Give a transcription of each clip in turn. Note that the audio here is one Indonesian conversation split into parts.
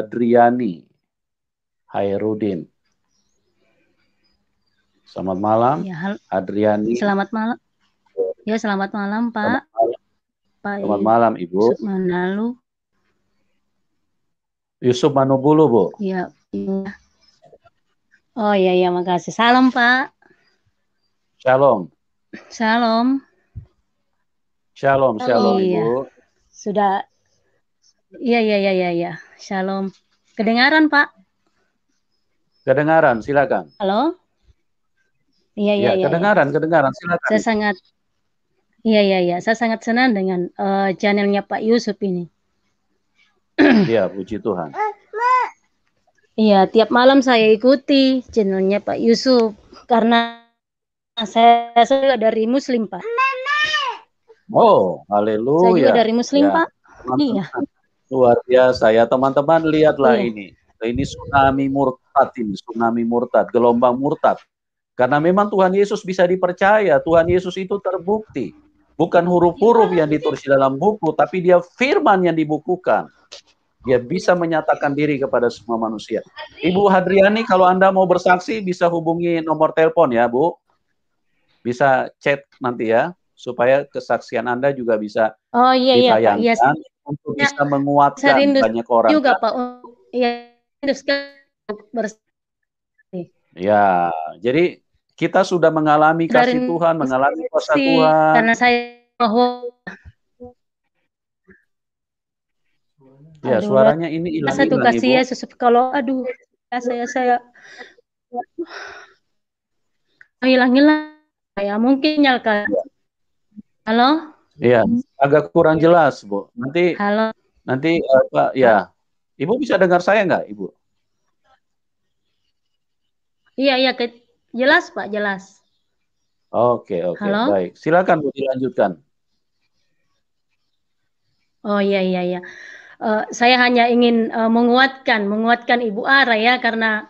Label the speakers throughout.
Speaker 1: Adriani Hairudin. Selamat malam,
Speaker 2: Ya,
Speaker 1: Adriani.
Speaker 2: selamat malam. Ya, selamat malam, Pak.
Speaker 1: Selamat malam, Ibu.
Speaker 2: Yusuf Manalu.
Speaker 1: Yusuf Manubulu, Bu.
Speaker 2: Ya, iya. Oh iya, makasih. Salam, Pak.
Speaker 1: Shalom.
Speaker 2: Shalom.
Speaker 1: Shalom, shalom,
Speaker 2: Iya.
Speaker 1: Ibu.
Speaker 2: Sudah. Iya. Shalom. Kedengaran, Pak?
Speaker 1: Kedengaran, silakan.
Speaker 2: Halo? Iya.
Speaker 1: Kedengaran, silakan.
Speaker 2: Saya sangat saya sangat senang dengan channelnya Pak Yusuf ini.
Speaker 1: Iya, puji Tuhan.
Speaker 2: Iya, tiap malam saya ikuti channelnya Pak Yusuf karena saya juga dari Muslim, Pak.
Speaker 1: Oh, haleluya.
Speaker 2: Saya juga dari Muslim,
Speaker 1: Ya,
Speaker 2: Pak. Iya.
Speaker 1: Luar biasa ya, teman-teman, lihatlah
Speaker 2: Iya.
Speaker 1: ini. Ini tsunami murtad, gelombang murtad. Karena memang Tuhan Yesus bisa dipercaya, Tuhan Yesus itu terbukti. Bukan huruf-huruf yang ditulis dalam buku, tapi dia firman yang dibukukan. Dia bisa menyatakan diri kepada semua manusia. Ibu Hadriani, kalau Anda mau bersaksi, bisa hubungi nomor telepon ya, Bu. Bisa chat nanti ya, supaya kesaksian Anda juga bisa ditayangkan untuk bisa menguatkan banyak orang.
Speaker 2: Juga, Pak. Iya,
Speaker 1: ya, jadi kita sudah mengalami kasih Tuhan, mengalami kuasa Tuhan.
Speaker 2: Karena saya
Speaker 1: ya, suaranya ini hilang-hilang, Ibu.
Speaker 2: Kasih Yesus, kalau saya hilang-hilang, saya mungkin nyalakan. Halo?
Speaker 1: Iya, agak kurang jelas, Bu.
Speaker 2: Halo.
Speaker 1: Nanti Pak, ya. Ibu bisa dengar saya nggak, Ibu?
Speaker 2: Iya, jelas, Pak, jelas.
Speaker 1: Oke, baik. Silakan, Bu, dilanjutkan.
Speaker 2: Oh iya. Saya hanya ingin menguatkan Ibu Ara ya, karena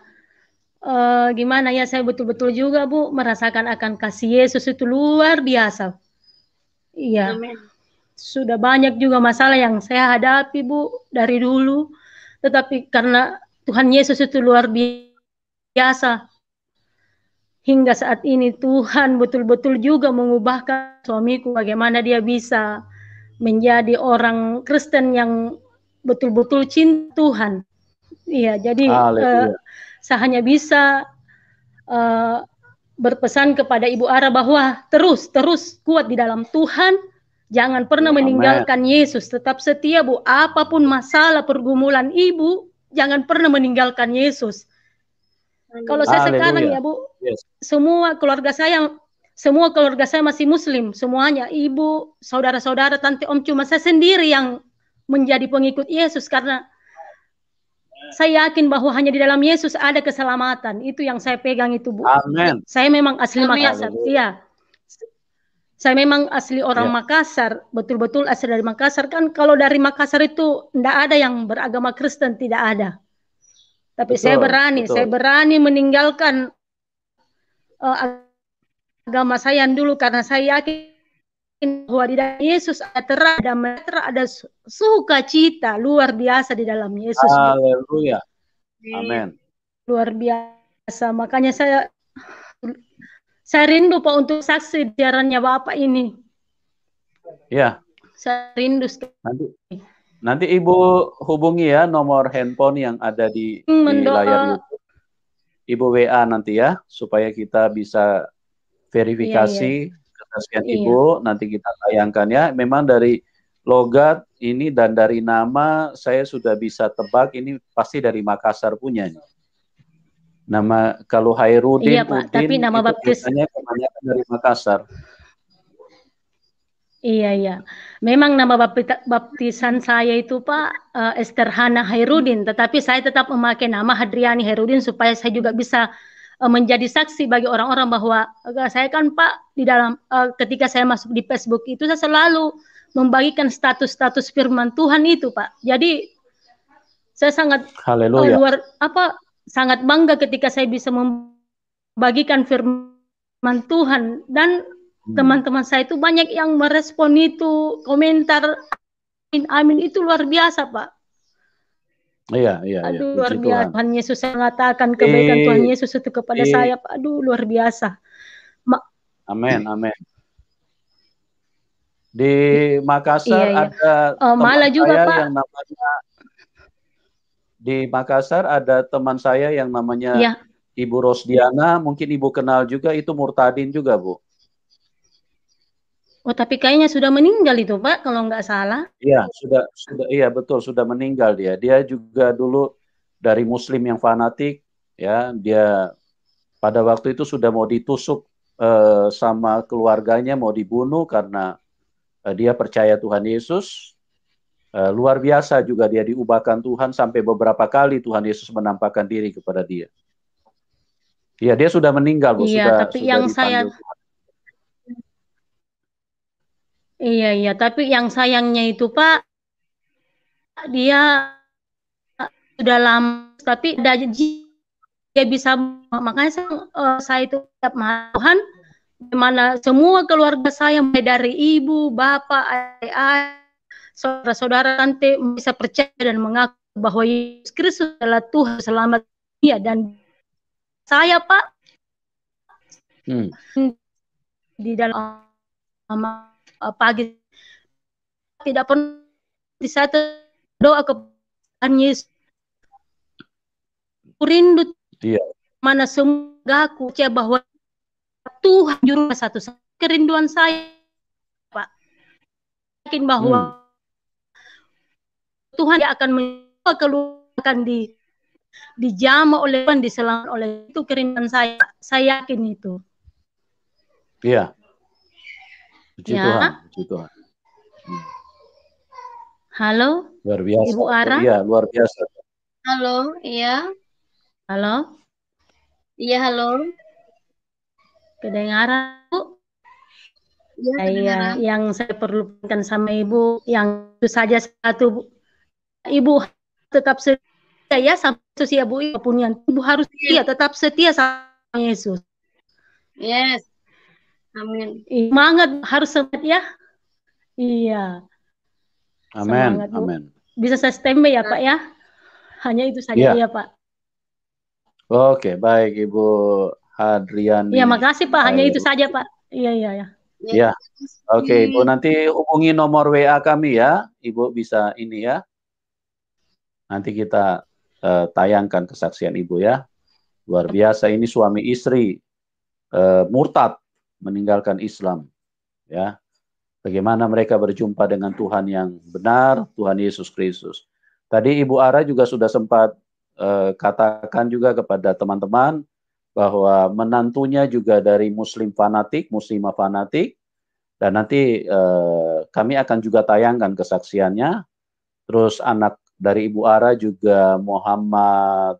Speaker 2: gimana ya, saya betul-betul juga, Bu, merasakan akan kasih Yesus itu luar biasa. Iya. Amen. Sudah banyak juga masalah yang saya hadapi, Bu, dari dulu. Tetapi karena Tuhan Yesus itu luar biasa. Hingga saat ini Tuhan betul-betul juga mengubahkan suamiku, bagaimana dia bisa menjadi orang Kristen yang betul-betul cinta Tuhan. Iya, jadi saya hanya bisa berpesan kepada Ibu Ara bahwa terus kuat di dalam Tuhan, jangan pernah meninggalkan Yesus, tetap setia, Bu. Apapun masalah pergumulan Ibu, jangan pernah meninggalkan Yesus. Kalau saya sekarang ya, Bu, semua keluarga saya masih Muslim, semuanya, ibu, saudara-saudara, tante, om, cuma saya sendiri yang menjadi pengikut Yesus karena saya yakin bahwa hanya di dalam Yesus ada keselamatan. Itu yang saya pegang itu, Bu.
Speaker 1: Amin.
Speaker 2: Saya memang asli Makassar. Iya. Saya memang asli orang Makassar, betul-betul asli dari Makassar. Kan kalau dari Makassar itu tidak ada yang beragama Kristen, tidak ada. Tapi saya berani meninggalkan agama saya dulu karena saya yakin bahwa di dalam Yesus ada sukacita luar biasa di dalam Yesus.
Speaker 1: Haleluya. Amin.
Speaker 2: Luar biasa. Makanya saya rindu, Pak, untuk saksi siarannya Bapak ini.
Speaker 1: Ya.
Speaker 2: Saya rindu sekali.
Speaker 1: Nanti Ibu hubungi ya nomor handphone yang ada di layar YouTube. Ibu WA nanti ya, supaya kita bisa verifikasi kesaksian Ibu. Nanti kita tayangkan ya. Memang dari logat ini dan dari nama saya sudah bisa tebak ini pasti dari Makassar punya nih. Nama kalau Hairudin,
Speaker 2: Pak, tapi nama
Speaker 1: baptisnya kebanyakan dari Makassar.
Speaker 2: Iya. Memang nama baptisan saya itu, Pak, Esther Hana Hairudin, tetapi saya tetap memakai nama Hadriani Hairudin supaya saya juga bisa menjadi saksi bagi orang-orang bahwa saya kan, Pak, di dalam ketika saya masuk di Facebook itu saya selalu membagikan status-status firman Tuhan itu, Pak. Jadi saya sangat sangat bangga ketika saya bisa membagikan firman Tuhan, dan teman-teman saya itu banyak yang merespon itu, komentar amin itu luar biasa, Pak.
Speaker 1: Iya, iya, iya.
Speaker 2: Aduh, luar
Speaker 1: Puji
Speaker 2: biasa.
Speaker 1: Tuhan.
Speaker 2: Tuhan Yesus mengatakan
Speaker 1: Di,
Speaker 2: kebaikan Tuhan Yesus itu kepada
Speaker 1: di
Speaker 2: saya. Aduh, luar biasa.
Speaker 1: Amin, amin. Di
Speaker 2: Iya,
Speaker 1: Makassar
Speaker 2: iya.
Speaker 1: ada teman
Speaker 2: Malah juga,
Speaker 1: saya
Speaker 2: Pak.
Speaker 1: yang namanya di Makassar ada teman saya yang namanya
Speaker 2: Iya.
Speaker 1: Ibu Rosdiana, mungkin Ibu kenal juga, itu murtadin juga, Bu.
Speaker 2: Oh, tapi kayaknya sudah meninggal itu, Pak, kalau nggak salah.
Speaker 1: Iya, iya betul, sudah meninggal dia. Dia juga dulu dari Muslim yang fanatik, ya. Dia pada waktu itu sudah mau ditusuk sama keluarganya, mau dibunuh karena dia percaya Tuhan Yesus. Luar biasa juga dia diubahkan Tuhan sampai beberapa kali Tuhan Yesus menampakkan diri kepada dia. Iya, dia sudah meninggal, Bu,
Speaker 2: Iya, tapi
Speaker 1: sudah
Speaker 2: yang
Speaker 1: dipanggil
Speaker 2: saya
Speaker 1: Tuhan.
Speaker 2: iya, iya, tapi yang sayangnya itu, Pak, dia sudah lama, tapi ada dia bisa, makanya saya itu tiap Tuhan, dimana semua keluarga saya, mulai dari ibu, bapak, ayah, saudara-saudara, tante, bisa percaya dan mengaku bahwa Yesus Kristus adalah Tuhan selamat dia. Dan saya, Pak, di dalam pagi tidak pernah di satu doa kepada Yesus, rindu
Speaker 1: Iya.
Speaker 2: mana semoga aku percaya bahwa Tuhan juru satu kerinduan saya, Pak, yakin bahwa Tuhan akan keluarkan dijamah oleh Tuhan, diselamatkan oleh itu kerinduan saya yakin itu.
Speaker 1: Iya. Puji
Speaker 2: Ya.
Speaker 1: Tuhan, puji Tuhan.
Speaker 2: Halo,
Speaker 1: luar biasa.
Speaker 2: Ibu Ara.
Speaker 1: Iya, luar biasa.
Speaker 3: Halo, iya.
Speaker 2: Halo.
Speaker 3: Iya, halo.
Speaker 2: Kedengaran, Bu?
Speaker 3: Iya, kedengaran.
Speaker 2: Yang saya perlukan sama Ibu, yang itu saja satu, Bu. Ibu tetap setia ya sama Yesus ya, Bu. Ibu harus setia, tetap setia sama Yesus.
Speaker 3: Yes. Amin.
Speaker 2: Semangat, harus semangat ya. Iya.
Speaker 1: Amin,
Speaker 2: Semangat, Bu.
Speaker 1: amin.
Speaker 2: Bisa saya standby ya, Pak ya? Hanya itu saja ya, Pak.
Speaker 1: Oke, baik Ibu Hadriani.
Speaker 2: Iya, makasih Pak. Hanya itu saja, Pak. Iya, iya, ya.
Speaker 1: Ya. Oke, Ibu nanti hubungi nomor WA kami ya. Ibu bisa ini ya. Nanti kita tayangkan kesaksian Ibu ya. Luar biasa, ini suami istri murtad meninggalkan Islam ya. Bagaimana mereka berjumpa dengan Tuhan yang benar, Tuhan Yesus Kristus. Tadi Ibu Ara juga sudah sempat katakan juga kepada teman-teman bahwa menantunya juga dari Muslim fanatik, Muslimah fanatik, dan nanti kami akan juga tayangkan kesaksiannya. Terus anak dari Ibu Ara juga Muhammad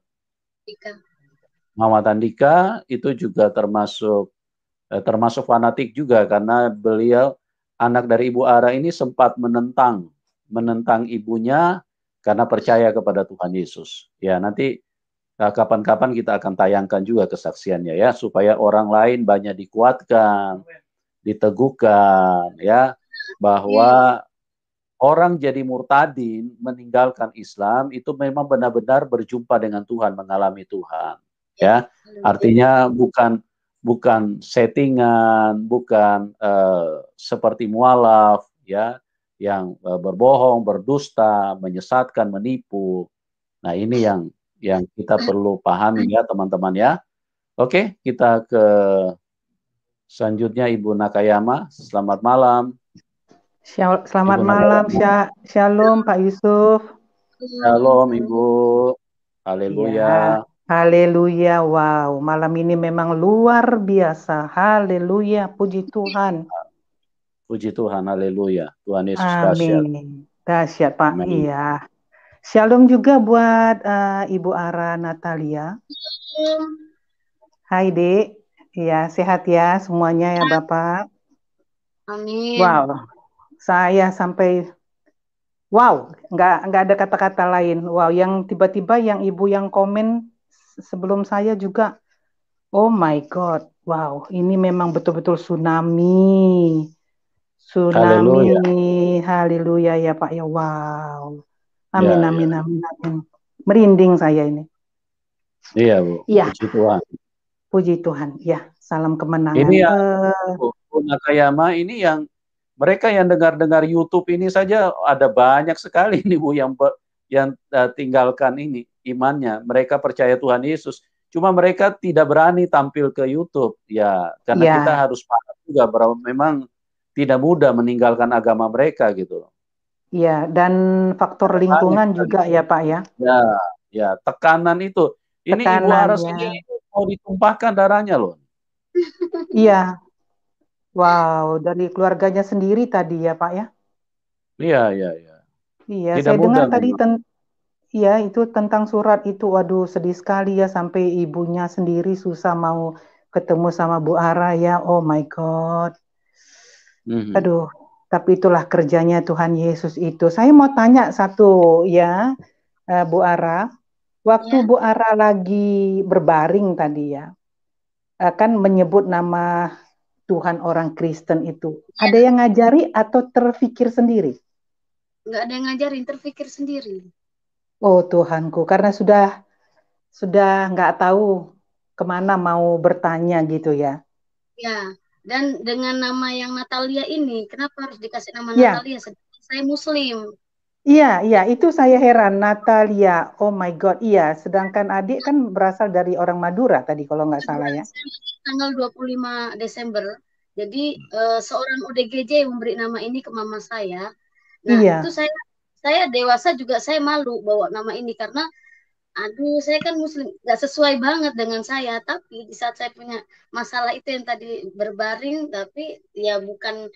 Speaker 1: Andika itu juga termasuk fanatik juga, karena beliau anak dari Ibu Ara ini sempat menentang ibunya karena percaya kepada Tuhan Yesus. Ya, nanti kapan-kapan kita akan tayangkan juga kesaksiannya ya, supaya orang lain banyak dikuatkan, diteguhkan ya, bahwa orang jadi murtadin, meninggalkan Islam itu memang benar-benar berjumpa dengan Tuhan, mengalami Tuhan. Ya, artinya bukan settingan, bukan seperti mualaf ya, yang berbohong, berdusta, menyesatkan, menipu. Nah, ini yang kita perlu pahami ya, teman-teman ya. Oke, kita ke selanjutnya Ibu Nakayama. Selamat malam.
Speaker 4: Selamat malam, Shalom Pak Yusuf.
Speaker 1: Shalom Ibu. Haleluya.
Speaker 4: Ya, haleluya. Wow, malam ini memang luar biasa. Haleluya, puji Tuhan.
Speaker 1: Puji Tuhan, haleluya. Tuhan Yesus dahsyat.
Speaker 4: Amin. Dahsyat Pak.
Speaker 1: Amin.
Speaker 4: Iya. Shalom juga buat Ibu Ara Natalia. Hai Dek. Ya, sehat ya semuanya ya Bapak.
Speaker 3: Amin.
Speaker 4: Wow, saya sampai wow, nggak ada kata-kata lain. Wow, yang tiba-tiba yang ibu yang komen sebelum saya juga, oh my God, wow, ini memang betul-betul tsunami, haleluya ya Pak ya, wow, amin,
Speaker 1: Ya,
Speaker 4: amin,
Speaker 1: ya.
Speaker 4: amin, amin. Merinding saya ini.
Speaker 1: Iya, Bu.
Speaker 4: Iya,
Speaker 1: Puji Tuhan.
Speaker 4: puji Tuhan. Ya, salam kemenangan.
Speaker 1: Ini yang Bu Nakayama, ini yang mereka yang dengar-dengar YouTube ini saja ada banyak sekali nih Bu yang tinggalkan ini imannya. Mereka percaya Tuhan Yesus. Cuma mereka tidak berani tampil ke YouTube. Ya, karena kita harus paham juga bahwa memang tidak mudah meninggalkan agama mereka gitu.
Speaker 4: Iya, dan faktor lingkungan juga ya Pak ya.
Speaker 1: Ya, tekanan itu. Ini Ibu Ara sendiri mau ditumpahkan darahnya loh.
Speaker 4: Iya. Wow, dari keluarganya sendiri tadi ya Pak ya.
Speaker 1: Iya.
Speaker 4: Iya,
Speaker 1: tidak
Speaker 4: saya dengar
Speaker 1: mudah,
Speaker 4: tadi iya itu tentang surat itu. Waduh, sedih sekali ya sampai ibunya sendiri susah mau ketemu sama Bu Ara ya. Oh my God. Aduh, tapi itulah kerjanya Tuhan Yesus itu. Saya mau tanya satu ya, Bu Ara. Waktu Bu Ara lagi berbaring tadi ya, kan menyebut nama Tuhan orang Kristen itu. Ada yang ngajari atau terfikir sendiri?
Speaker 3: Nggak ada yang ngajarin, terfikir sendiri.
Speaker 4: Oh Tuhanku, karena sudah nggak tahu kemana mau bertanya gitu ya.
Speaker 3: Ya, dan dengan nama yang Natalia ini, kenapa harus dikasih nama Natalia? Saya Muslim.
Speaker 4: Iya, itu saya heran. Natalia, oh my God, iya. Sedangkan adik kan berasal dari orang Madura tadi kalau nggak salah ya.
Speaker 3: Tanggal 25 Desember, jadi seorang ODGJ yang memberi nama ini ke mama saya. Nah, itu saya dewasa juga saya malu bawa nama ini karena aduh saya kan Muslim, nggak sesuai banget dengan saya. Tapi di saat saya punya masalah itu yang tadi berbaring, tapi ya bukan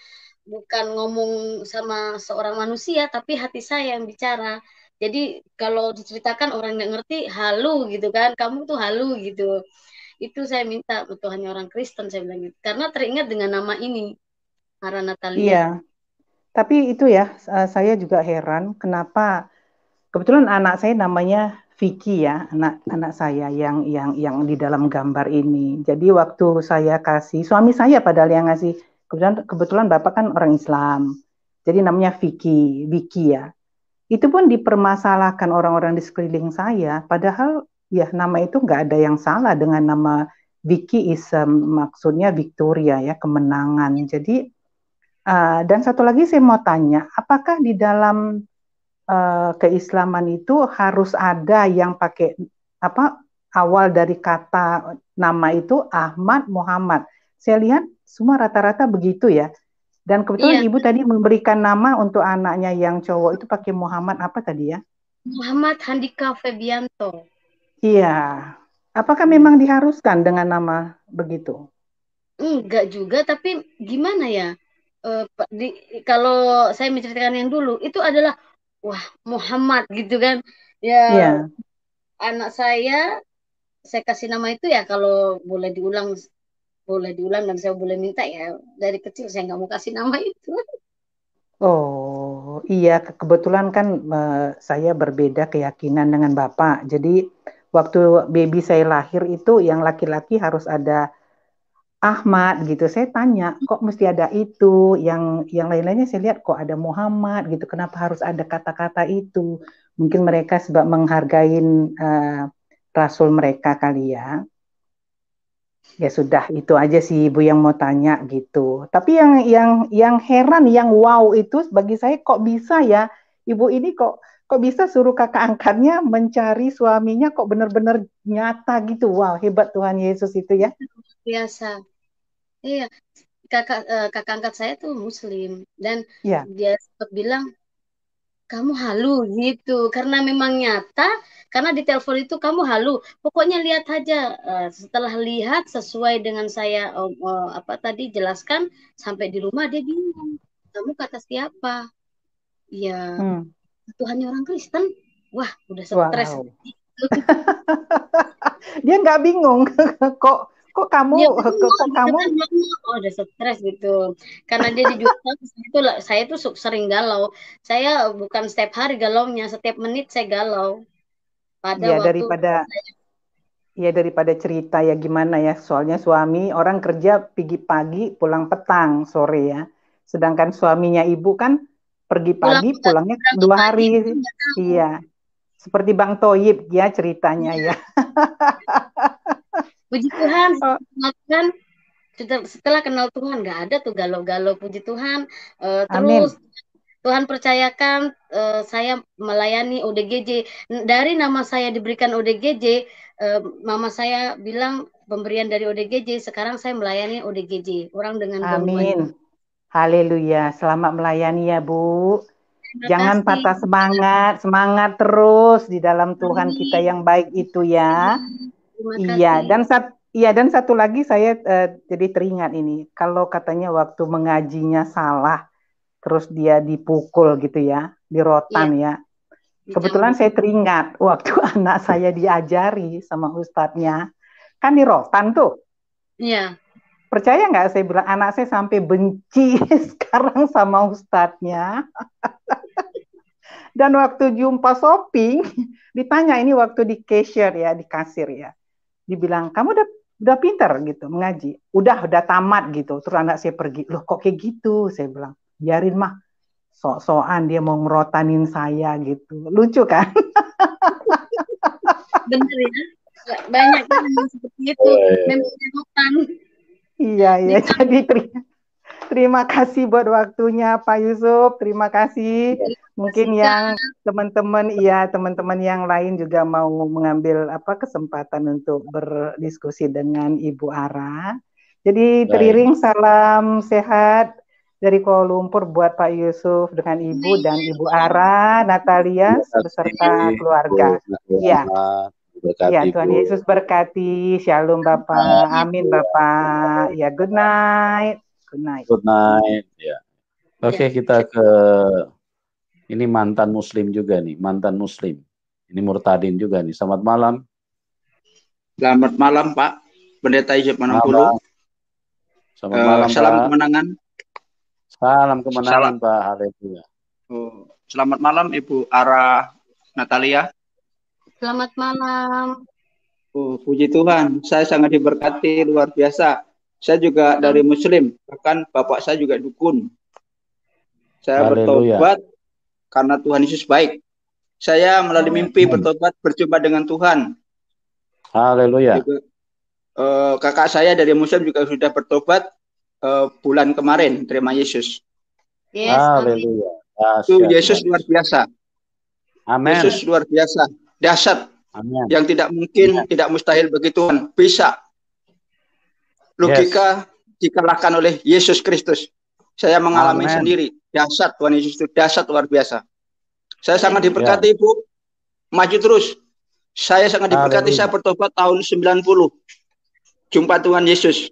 Speaker 3: ngomong sama seorang manusia, tapi hati saya yang bicara. Jadi kalau diceritakan orang nggak ngerti, halu gitu kan, kamu tuh halu gitu. Itu saya minta Tuhannya orang Kristen, saya bilang gitu. Karena teringat dengan nama ini, Ara Natalia.
Speaker 4: Iya, tapi itu ya, saya juga heran kenapa. Kebetulan anak saya namanya Vicky ya, anak saya yang di dalam gambar ini. Jadi waktu saya kasih, suami saya padahal yang ngasih, kebetulan Bapak kan orang Islam. Jadi namanya Vicky ya. Itu pun dipermasalahkan orang-orang di sekeliling saya, padahal ya nama itu nggak ada yang salah dengan nama Vicky maksudnya Victoria ya, kemenangan. Jadi dan satu lagi saya mau tanya, apakah di dalam keislaman itu harus ada yang pakai awal dari kata nama itu Ahmad Muhammad. Saya lihat semua rata-rata begitu ya. Dan kebetulan Ibu tadi memberikan nama untuk anaknya yang cowok itu pakai Muhammad apa tadi ya?
Speaker 3: Muhammad Handika Febianto.
Speaker 4: Iya. Apakah memang diharuskan dengan nama begitu?
Speaker 3: Enggak juga, tapi gimana ya? Kalau saya menceritakan yang dulu, itu adalah wah Muhammad gitu kan. Ya, anak saya kasih nama itu ya kalau boleh diulang dan saya boleh minta ya dari kecil saya nggak mau kasih nama itu.
Speaker 4: Oh iya, kebetulan kan saya berbeda keyakinan dengan Bapak. Jadi waktu baby saya lahir itu yang laki-laki harus ada Ahmad gitu. Saya tanya, kok mesti ada itu? Yang lain-lainnya saya lihat kok ada Muhammad gitu. Kenapa harus ada kata-kata itu? Mungkin mereka sebab menghargai rasul mereka kali ya. Ya sudah, itu aja sih Ibu yang mau tanya gitu. Tapi yang heran, yang wow itu bagi saya kok bisa ya Ibu ini kok bisa suruh kakak angkatnya mencari suaminya kok benar-benar nyata gitu. Wow, hebat Tuhan Yesus itu ya.
Speaker 3: Biasa. Iya, kakak angkat saya tuh Muslim dan dia sempat bilang kamu halu gitu karena memang nyata karena di telepon itu kamu halu pokoknya lihat aja setelah lihat sesuai dengan saya apa tadi jelaskan sampai di rumah dia bingung kamu kata siapa ya Tuhannya orang Kristen wah udah stres
Speaker 4: dia nggak bingung kok kamu
Speaker 3: oh udah stres gitu karena dia dijual itu saya tuh sering galau saya bukan setiap hari galaunya setiap menit saya galau pada
Speaker 4: ya
Speaker 3: waktu
Speaker 4: daripada cerita ya gimana ya soalnya suami orang kerja pagi pulang petang sore ya sedangkan suaminya Ibu kan pergi pagi pulangnya 2 hari iya Seperti Bang Toyib ya ceritanya ya.
Speaker 3: Puji Tuhan, kan setelah kenal Tuhan nggak ada tuh galau-galau, puji Tuhan. Terus Tuhan percayakan saya melayani ODGJ. Dari nama saya diberikan ODGJ, mama saya bilang pemberian dari ODGJ, sekarang saya melayani ODGJ, orang dengan gangguan.
Speaker 4: Amin. Haleluya, selamat melayani ya Bu. Jangan patah semangat, semangat terus di dalam Tuhan kita yang baik itu ya. Iya, dan satu lagi saya jadi teringat ini, kalau katanya waktu mengajinya salah, terus dia dipukul gitu ya, di rotan ya. Kebetulan saya teringat waktu anak saya diajari sama ustadznya, kan di rotan tuh.
Speaker 3: Iya.
Speaker 4: Percaya nggak saya bilang anak saya sampai benci sekarang sama ustadznya. Dan waktu jumpa shopping, ditanya ini waktu di cashier ya, di kasir ya. Dibilang, kamu udah pinter gitu mengaji. Udah tamat gitu. Terus anak saya pergi. Loh kok kayak gitu? Saya bilang, biarin mah. Sok-sokan dia mau ngerotanin saya gitu. Lucu kan?
Speaker 3: Bener ya. Banyak yang seperti itu. Memang rotan.
Speaker 4: Iya. Jadi terima kasih buat waktunya Pak Yusuf. Terima kasih. Mungkin yang teman-teman yang lain juga mau mengambil kesempatan untuk berdiskusi dengan Ibu Ara. Jadi teriring salam sehat dari Kuala Lumpur buat Pak Yusuf dengan Ibu dan Ibu Ara, Natalia beserta keluarga. Iya. Ya, Tuhan Yesus berkati. Shalom Bapak. Amin Bapak. Ya, good night. Good night.
Speaker 1: Ya. Oke, kita ke ini mantan Muslim juga nih, mantan Muslim. Ini murtadin juga nih. Selamat malam.
Speaker 5: Selamat malam Pak Pendeta Yusuf Manangkulu.
Speaker 1: Selamat malam
Speaker 5: salam
Speaker 1: Pak.
Speaker 5: kemenangan.
Speaker 1: Salam kemenangan Pak. Haleluya.
Speaker 5: Selamat malam Ibu Ara Natalia.
Speaker 3: Selamat malam.
Speaker 5: Puji Tuhan, saya sangat diberkati luar biasa. Saya juga dari Muslim, bahkan bapak saya juga dukun. Saya bertobat karena Tuhan Yesus baik. Saya melalui mimpi bertobat berjumpa dengan Tuhan.
Speaker 1: Haleluya.
Speaker 5: Kakak saya dari Muslim juga sudah bertobat bulan kemarin, terima Yesus.
Speaker 3: Yes,
Speaker 1: haleluya.
Speaker 5: Itu Yesus luar biasa.
Speaker 1: Amin.
Speaker 5: Yesus luar biasa. Dahsyat.
Speaker 1: Amin.
Speaker 5: Yang tidak mungkin, tidak mustahil bagi Tuhan. Bisa. Logika dikalahkan oleh Yesus Kristus. Saya mengalami sendiri. Dahsyat Tuhan Yesus itu. Dahsyat luar biasa. Saya sangat diberkati, Bu. Maju terus. Saya sangat diberkati. Saya bertobat tahun 90. Jumpa Tuhan Yesus.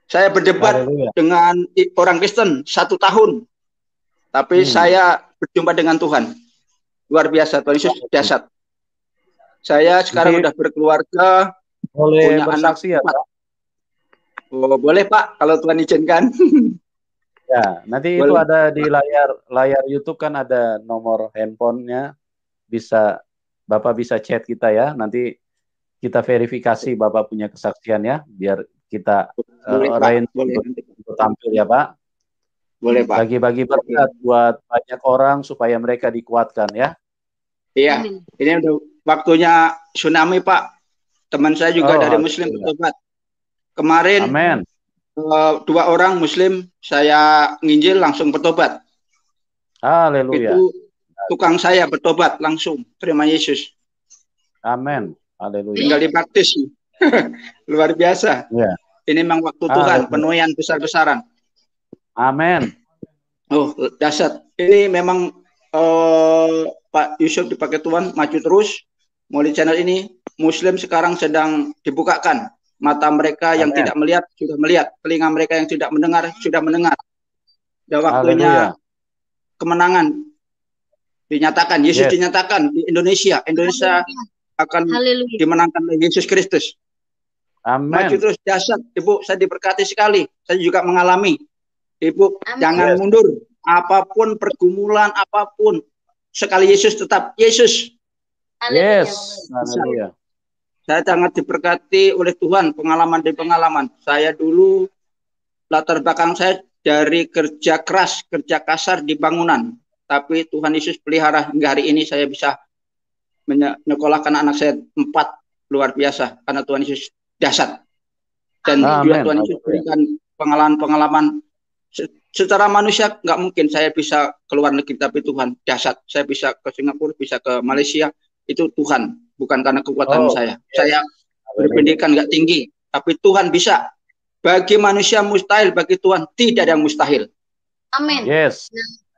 Speaker 5: Saya berdebat dengan orang Kristen 1 tahun. Tapi saya berjumpa dengan Tuhan. Luar biasa, Tuhan Yesus dahsyat. Saya sekarang sudah berkeluarga,
Speaker 1: punya bersaksi
Speaker 5: anak 4. Boleh Pak, kalau Tuhan izinkan.
Speaker 1: Ya, nanti boleh. Itu ada di layar YouTube kan ada nomor handphonenya, Bapak bisa chat kita ya. Nanti kita verifikasi Bapak punya kesaksian ya, biar kita untuk tampil ya Pak.
Speaker 5: Boleh Pak.
Speaker 1: Bagi-bagi berkat buat banyak orang supaya mereka dikuatkan ya.
Speaker 5: Iya, ini udah waktunya tsunami Pak. Teman saya juga dari Muslim bertobat. Kemarin 2 orang Muslim saya nginjil langsung bertobat.
Speaker 1: Haleluya.
Speaker 5: Itu tukang saya bertobat langsung, terima Yesus.
Speaker 1: Amin. Haleluya.
Speaker 5: Tinggal dibaptis. Luar biasa.
Speaker 1: Ya.
Speaker 5: Ini memang waktu Tuhan, penuaian besar-besaran.
Speaker 1: Amin.
Speaker 5: Dahsyat. Ini memang Pak Yusuf dipakai Tuhan, maju terus. Melalui channel ini, Muslim sekarang sedang dibukakan. Mata mereka yang tidak melihat, sudah melihat. Telinga mereka yang tidak mendengar, sudah mendengar. Dan waktunya kemenangan dinyatakan. Yesus dinyatakan di Indonesia. Indonesia akan dimenangkan oleh Yesus Kristus.
Speaker 1: Amin.
Speaker 5: Maju terus, dahsyat. Ibu, saya diberkati sekali. Saya juga mengalami. Ibu, jangan mundur. Apapun pergumulan, apapun. Sekali Yesus tetap Yesus.
Speaker 1: Haleluya.
Speaker 5: Saya sangat diberkati oleh Tuhan, pengalaman demi pengalaman. Saya dulu, latar belakang saya dari kerja keras, kerja kasar di bangunan. Tapi Tuhan Yesus pelihara hingga hari ini saya bisa menyekolahkan anak saya 4 luar biasa karena Tuhan Yesus dahsyat. Dan juga Tuhan Yesus berikan pengalaman-pengalaman secara manusia nggak mungkin saya bisa keluar negeri, tapi Tuhan dahsyat. Saya bisa ke Singapura, bisa ke Malaysia, itu Tuhan, bukan karena kekuatan saya. Saya berpendidikan nggak tinggi, tapi Tuhan bisa. Bagi manusia mustahil, bagi Tuhan tidak ada yang mustahil.
Speaker 3: Amin.
Speaker 1: Yes.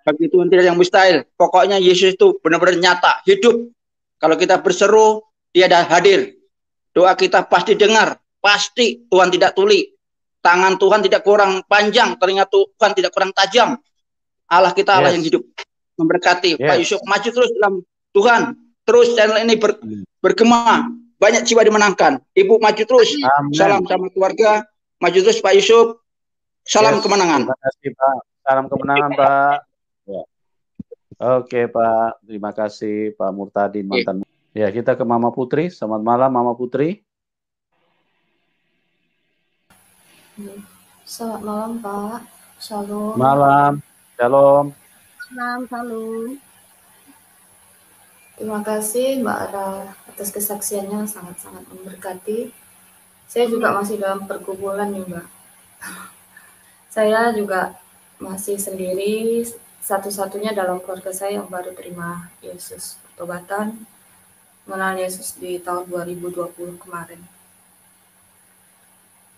Speaker 5: Bagi Tuhan tidak ada yang mustahil. Pokoknya Yesus itu benar-benar nyata, hidup. Kalau kita berseru, Dia ada hadir. Doa kita pasti dengar, pasti Tuhan tidak tuli. Tangan Tuhan tidak kurang panjang, telinga Tuhan tidak kurang tajam. Allah kita Allah yang hidup. Memberkati. Pak Yusuf maju terus dalam Tuhan. Terus channel ini bergema. Banyak jiwa dimenangkan. Ibu maju terus. Amen. Salam sama keluarga. Maju terus Pak Yusuf. Salam kemenangan.
Speaker 1: Terima kasih Pak. Salam kemenangan Pak. Ya. Oke Pak. Terima kasih Pak Murtadi mantan. Ya, kita ke Mama Putri. Selamat malam Mama Putri.
Speaker 6: Selamat malam Pak. Shalom.
Speaker 1: Malam. Shalom.
Speaker 3: Salam, shalom.
Speaker 6: Terima kasih Mbak Ara atas kesaksiannya, sangat-sangat memberkati. Saya juga masih dalam pergumulan nih Mbak. Saya juga masih sendiri, satu-satunya dalam keluarga saya yang baru terima Yesus pertobatan, mengenal Yesus di tahun 2020 kemarin.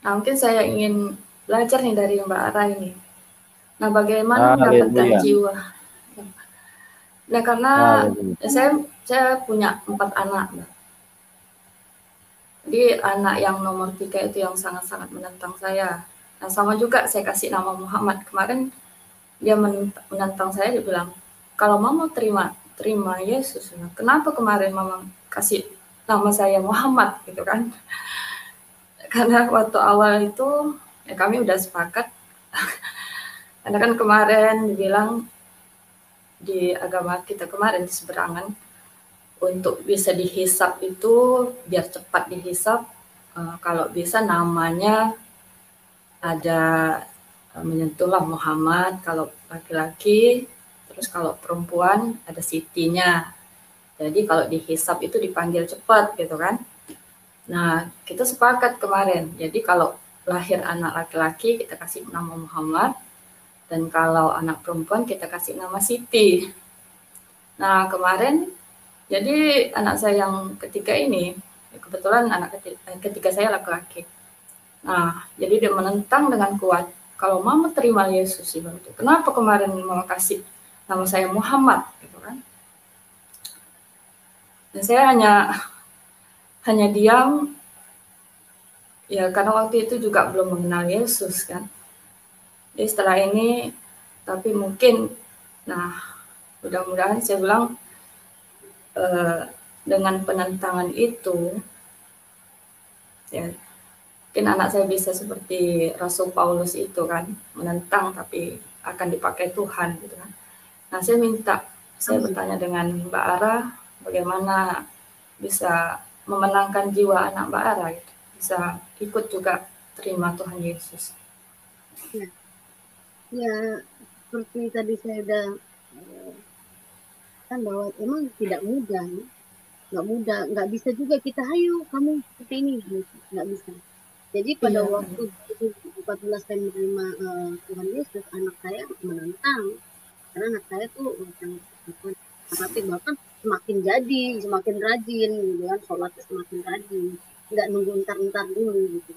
Speaker 6: Nah, mungkin saya ingin belajar nih dari Mbak Ara ini. Nah, bagaimana mendapatkan jiwa? Nah, karena saya punya 4 anak, Mbak. Jadi anak yang nomor 3 itu yang sangat-sangat menentang saya. Nah, sama juga saya kasih nama Muhammad. Kemarin dia menentang saya, dia bilang, kalau Mama terima Yesus, kenapa kemarin Mama kasih nama saya Muhammad, gitu kan? Karena waktu awal itu ya kami udah sepakat. Karena kan kemarin dibilang di agama kita kemarin di seberangan, untuk bisa dihisap itu biar cepat dihisap, kalau bisa namanya ada menyentuhlah Muhammad kalau laki-laki, terus kalau perempuan ada Sitinya. Jadi kalau dihisap itu dipanggil cepat gitu kan. Nah, kita sepakat kemarin. Jadi kalau lahir anak laki-laki kita kasih nama Muhammad, dan kalau anak perempuan kita kasih nama Siti. Nah, kemarin jadi anak saya yang ketiga ini, kebetulan anak ketiga saya laki-laki. Nah, jadi dia menentang dengan kuat. Kalau Mama terima Yesus, itu kenapa kemarin Mama kasih nama saya Muhammad, gitu kan? Dan saya hanya diam, ya karena waktu itu juga belum mengenal Yesus kan. Jadi setelah ini, tapi mungkin, nah mudah-mudahan saya bilang dengan penentangan itu, ya mungkin anak saya bisa seperti Rasul Paulus itu kan, menentang tapi akan dipakai Tuhan gitu kan. Nah saya bertanya dengan Mbak Ara, bagaimana bisa memenangkan jiwa anak Mbak Ara gitu, bisa ikut juga terima Tuhan Yesus.
Speaker 3: Ya seperti tadi saya udah kan bahwa emang tidak mudah, nggak bisa juga kita ayo kamu seperti ini, nggak bisa. Jadi pada waktu 2014 saya menerima Tuhan Yesus, anak saya menentang karena anak saya tuh tapi bahkan semakin rajin gitu kan, sholatnya semakin rajin, nggak nunggu entar dulu gitu.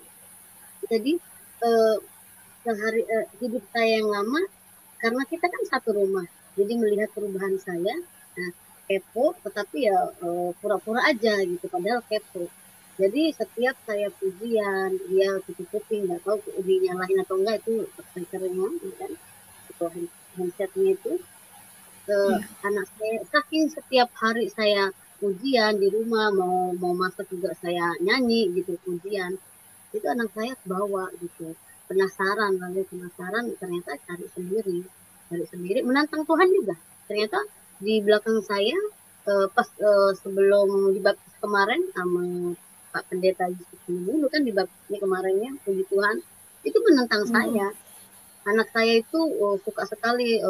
Speaker 3: Jadi sehari hidup saya yang lama, karena kita kan satu rumah, jadi melihat perubahan saya, nah kepo, tetapi ya pura-pura aja gitu, padahal kepo. Jadi setiap saya pujian, dia tutup kuping, nggak tahu dinyalain atau enggak, itu speakernya kan, itu handsetnya itu. Anak saya, saking setiap hari saya pujian di rumah, mau masak juga saya nyanyi gitu pujian, itu anak saya bawa gitu, penasaran ternyata cari sendiri, menantang Tuhan juga. Ternyata di belakang saya pas sebelum dibaptis kemarin sama Pak Pendeta Yusuf dulu kan dibaptisnya kemarinnya, puji Tuhan, itu menentang saya. Anak saya itu suka sekali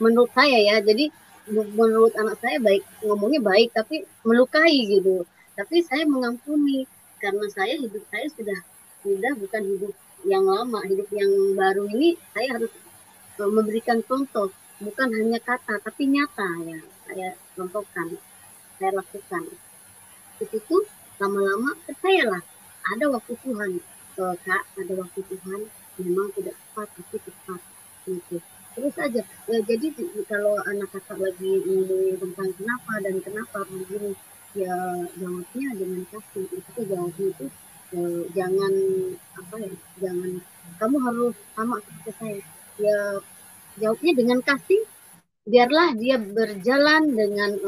Speaker 3: menurut saya ya, jadi menurut anak saya baik, ngomongnya baik, tapi melukai gitu. Tapi saya mengampuni karena hidup saya sudah bukan hidup yang lama, hidup yang baru ini saya harus memberikan contoh, bukan hanya kata tapi nyata ya. Saya contohkan, saya lakukan. Itu lama-lama percayalah, ada waktu Tuhan, Kak, ada waktu Tuhan, memang tidak tepat tapi tepat gitu. Terus aja ya, jadi kalau anak kakak lagi ngomongin tentang kenapa begini, ya jawabnya dengan kasih. Itu jawabnya itu jangan jangan kamu harus sama seperti saya. Ya jawabnya dengan kasih, biarlah dia berjalan dengan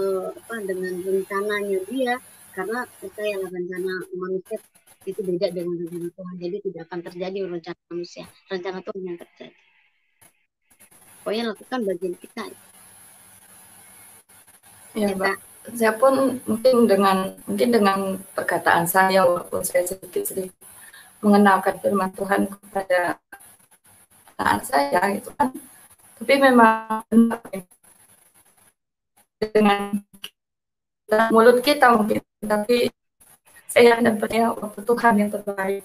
Speaker 3: dengan rencananya dia, karena percayalah rencana manusia itu beda dengan rencana Tuhan. Jadi tidak akan terjadi rencana manusia, rencana Tuhan yang terjadi. Pokoknya lakukan bagian kita.
Speaker 6: Ya, Mbak. Saya pun mungkin dengan perkataan saya, walaupun saya sedikit mengenalkan firman Tuhan kepada anak saya gitu kan. Tapi memang dengan mulut kita mungkin, tapi saya dapatnya waktu Tuhan yang terbaik.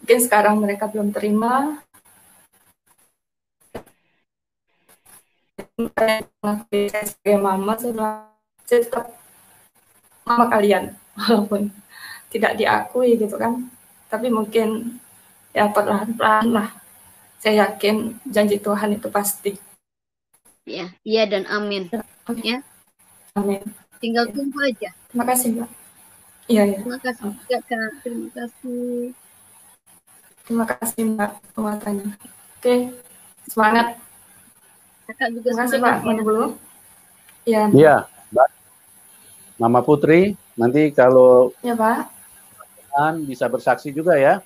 Speaker 6: Mungkin sekarang mereka belum terima. Saya sebagai mama, saya tetap mama kalian, walaupun tidak diakui gitu kan. Tapi mungkin ya perlahan-lahan lah. Saya yakin janji Tuhan itu pasti.
Speaker 3: Ya, iya dan amin. Ya.
Speaker 6: Amin.
Speaker 3: Tinggal tunggu aja.
Speaker 6: Terima kasih, Mbak. Iya, ya.
Speaker 3: Terima kasih juga, Kak. Terima kasih.
Speaker 6: Terima kasih, Mbak, penguatannya. Oke, semangat.
Speaker 3: Kakak juga
Speaker 6: terima kasih,
Speaker 3: semangat,
Speaker 6: Pak. Dulu. Iya,
Speaker 1: Mbak. Mama Putri, nanti kalau
Speaker 6: ya, Pak,
Speaker 1: bisa bersaksi juga ya.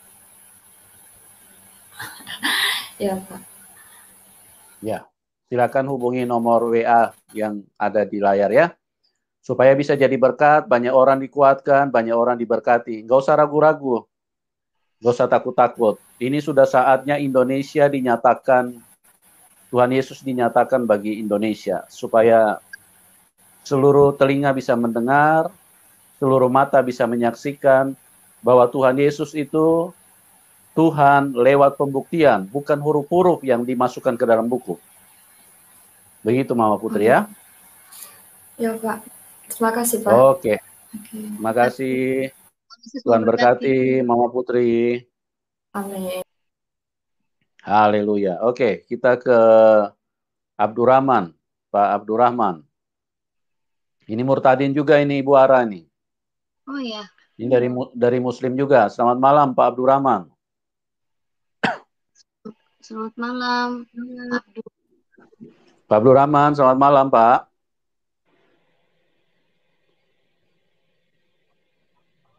Speaker 6: Ya, Pak.
Speaker 1: Ya, silakan hubungi nomor WA yang ada di layar ya. Supaya bisa jadi berkat, banyak orang dikuatkan, banyak orang diberkati. Nggak usah ragu-ragu, nggak usah takut-takut. Ini sudah saatnya Indonesia dinyatakan, Tuhan Yesus dinyatakan bagi Indonesia. Supaya seluruh telinga bisa mendengar, seluruh mata bisa menyaksikan bahwa Tuhan Yesus itu Tuhan lewat pembuktian, bukan huruf-huruf yang dimasukkan ke dalam buku. Begitu Mama Putri ya.
Speaker 6: Ya Pak, terima kasih Pak.
Speaker 1: Oke. Terima kasih. Tuhan berkati Mama Putri.
Speaker 6: Amin.
Speaker 1: Haleluya. Oke, kita ke Abdurrahman, Pak Abdurrahman. Ini murtadin juga ini Ibu Ara nih.
Speaker 3: Oh ya.
Speaker 1: Ini dari Muslim juga. Selamat malam Pak Abdurrahman.
Speaker 3: Selamat malam,
Speaker 1: Pak Abdurrahman, selamat malam Pak.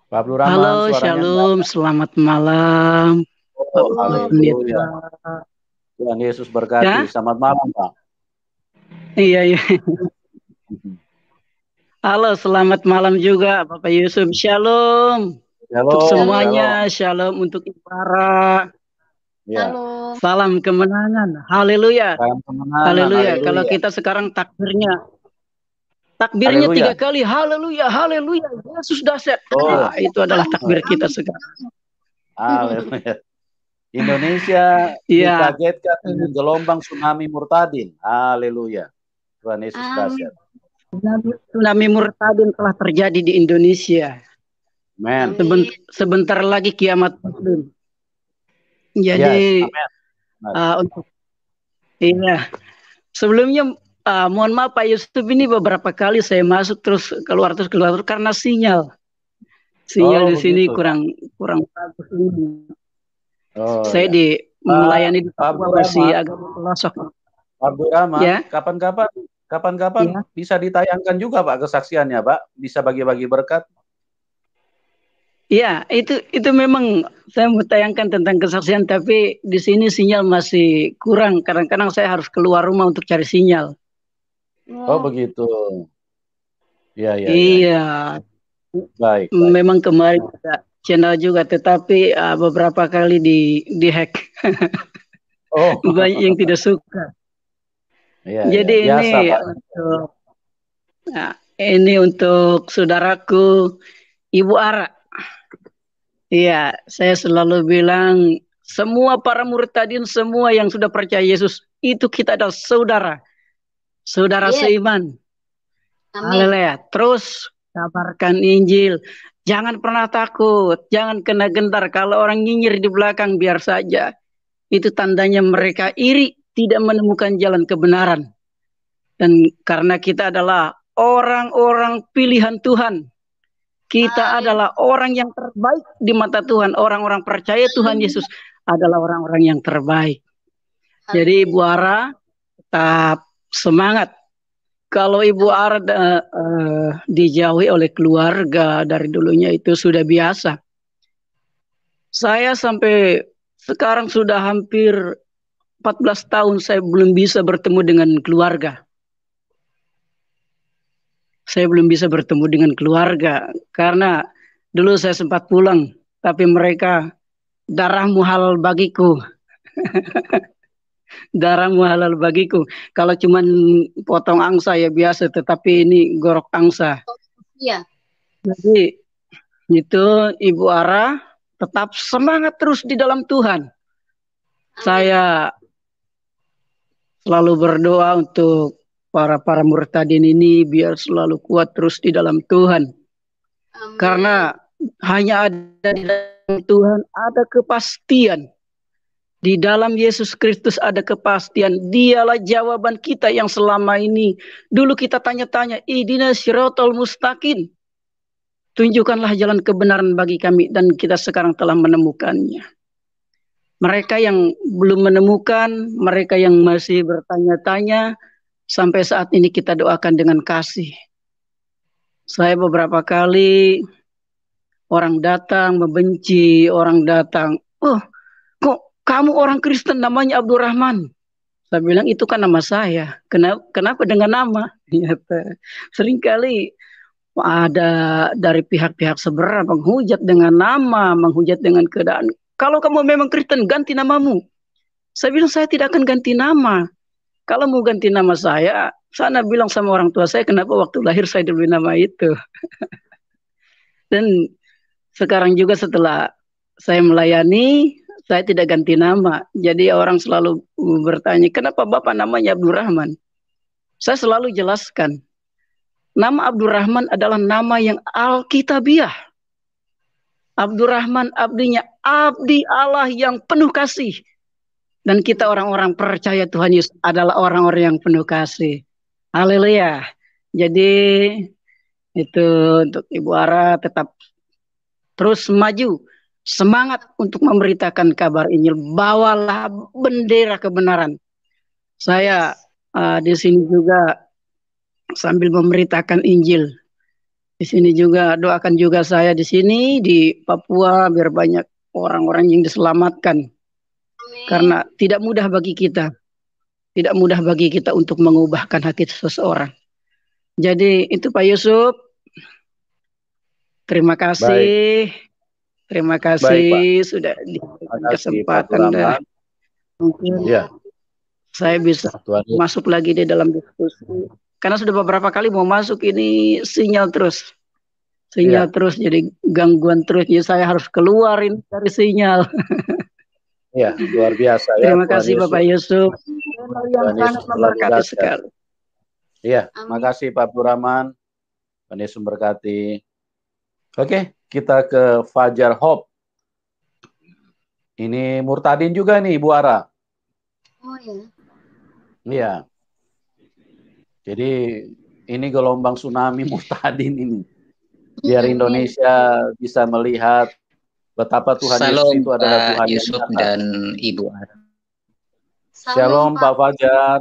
Speaker 1: Pak Abdurrahman,
Speaker 7: halo, shalom, selamat malam.
Speaker 1: Haleluya. Tuhan Yesus berkati. Ya? Selamat malam Pak.
Speaker 7: Iya, iya. Halo, selamat malam juga Bapak Yusuf. Shalom. Untuk semuanya, shalom untuk Ibu Ara.
Speaker 1: Ya.
Speaker 7: Salam kemenangan. Haleluya.
Speaker 1: Salam kemenangan.
Speaker 7: Haleluya. Kalau kita sekarang takbirnya 3 kali. Haleluya, haleluya. Yesus dahsyat. Nah, itu adalah takbir kita sekarang.
Speaker 1: Haleluya. Indonesia dikagetkan dengan gelombang tsunami murtadin. Haleluya. Tuhan Yesus dahsyat.
Speaker 7: Tsunami murtadin telah terjadi di Indonesia.
Speaker 1: Amen.
Speaker 7: Sebentar lagi kiamat muslim. Jadi untuk sebelumnya mohon maaf Pak Yusuf, ini beberapa kali saya masuk terus keluar karena sinyal di sini kurang bagus ini. Saya melayani di Papua masih agak pelosok.
Speaker 1: Pak Abdurrahman, ya? Kapan-kapan bisa ditayangkan juga Pak kesaksiannya Pak, bisa bagi-bagi berkat.
Speaker 7: Ya, itu memang saya mau tayangkan tentang kesaksian, tapi di sini sinyal masih kurang. Kadang-kadang saya harus keluar rumah untuk cari sinyal.
Speaker 1: Oh begitu.
Speaker 7: Iya.
Speaker 1: Baik.
Speaker 7: Memang kemarin ada channel juga, tetapi beberapa kali di hack. Banyak yang tidak suka. Jadi ini untuk saudaraku Ibu Ara. Iya, saya selalu bilang semua para murtadin, semua yang sudah percaya Yesus itu kita adalah saudara seiman. Haleluya. Terus kabarkan Injil. Jangan pernah takut, jangan kena gentar kalau orang nyinyir di belakang, biar saja. Itu tandanya mereka iri, tidak menemukan jalan kebenaran. Dan karena kita adalah orang-orang pilihan Tuhan, kita adalah orang yang terbaik di mata Tuhan. Orang-orang percaya Tuhan Yesus adalah orang-orang yang terbaik. Jadi Ibu Ara tetap semangat. Kalau Ibu Ara dijauhi oleh keluarga dari dulunya itu sudah biasa. Saya sampai sekarang sudah hampir 14 tahun saya belum bisa bertemu dengan keluarga. Saya belum bisa bertemu dengan keluarga karena dulu saya sempat pulang, tapi mereka darahmu halal bagiku. Darahmu halal bagiku. Kalau cuman potong angsa ya biasa, tetapi ini gorok angsa.
Speaker 3: Iya.
Speaker 7: Jadi itu Ibu Ara tetap semangat terus di dalam Tuhan. Saya selalu berdoa untuk para murtadin ini biar selalu kuat terus di dalam Tuhan. Karena hanya ada di dalam Tuhan ada kepastian. Di dalam Yesus Kristus ada kepastian. Dialah jawaban kita yang selama ini dulu kita tanya-tanya, ihdinas siratal mustaqim. Tunjukkanlah jalan kebenaran bagi kami, dan kita sekarang telah menemukannya. Mereka yang belum menemukan, mereka yang masih bertanya-tanya, sampai saat ini kita doakan dengan kasih. Saya beberapa kali orang datang membenci, orang datang, oh kok kamu orang Kristen namanya Abdurrahman? Saya bilang itu kan nama saya. Kenapa dengan nama? Seringkali ada dari pihak-pihak seberang menghujat dengan nama, menghujat dengan keadaan. Kalau kamu memang Kristen, ganti namamu. Saya bilang saya tidak akan ganti nama. Kalau mau ganti nama saya bilang sama orang tua saya, kenapa waktu lahir saya diberi nama itu. Dan sekarang juga setelah saya melayani, saya tidak ganti nama. Jadi orang selalu bertanya, kenapa Bapak namanya Abdurrahman? Saya selalu jelaskan, nama Abdurrahman adalah nama yang alkitabiah. Abdurrahman abdinya, abdi Allah yang penuh kasih. Dan kita orang-orang percaya Tuhan Yesus adalah orang-orang yang penuh kasih. Haleluya. Jadi itu untuk Ibu Ara tetap terus maju. Semangat untuk memberitakan kabar Injil. Bawalah bendera kebenaran. Saya di sini juga sambil memberitakan Injil. Di sini juga doakan juga saya di sini di Papua biar banyak orang-orang yang diselamatkan. Karena tidak mudah bagi kita. Tidak mudah bagi kita untuk mengubahkan hati seseorang. Jadi itu Pak Yusuf. Terima kasih. Baik. Terima kasih. Baik, sudah diberikan kesempatan. Mungkin saya bisa masuk lagi di dalam diskusi. Karena sudah beberapa kali mau masuk ini sinyal terus. Sinyal terus jadi gangguan terus. Jadi saya harus keluarin dari sinyal.
Speaker 1: Ya, luar biasa ya.
Speaker 7: Terima kasih Bapak Yusuf. Yang sangat memberkati sekali.
Speaker 1: Iya, makasih Pak Abdurrahman. Tuhan Yesus memberkati. Oke, kita ke Fajar Hope. Ini murtadin juga nih, Ibu Ara.
Speaker 3: Oh ya.
Speaker 1: Iya. Jadi ini gelombang tsunami murtadin ini. Biar Indonesia bisa melihat betapa Tuhan Yesus itu adalah Tuhan
Speaker 8: Yusuf dan Ibu Ara.
Speaker 1: Shalom Pak Fajar.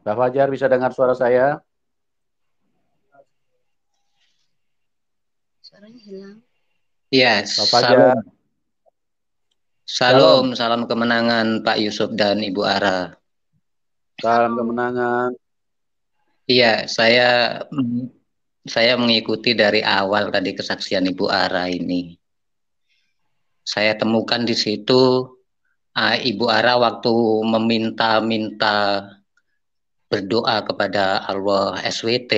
Speaker 1: Pak Fajar bisa dengar suara saya?
Speaker 3: Suaranya hilang.
Speaker 8: Ya, Pak Fajar. Salam kemenangan Pak Yusuf dan Ibu Ara.
Speaker 1: Salam kemenangan.
Speaker 8: Iya, saya mengikuti dari awal tadi kesaksian Ibu Ara ini. Saya temukan di situ Ibu Ara waktu meminta-minta berdoa kepada Allah SWT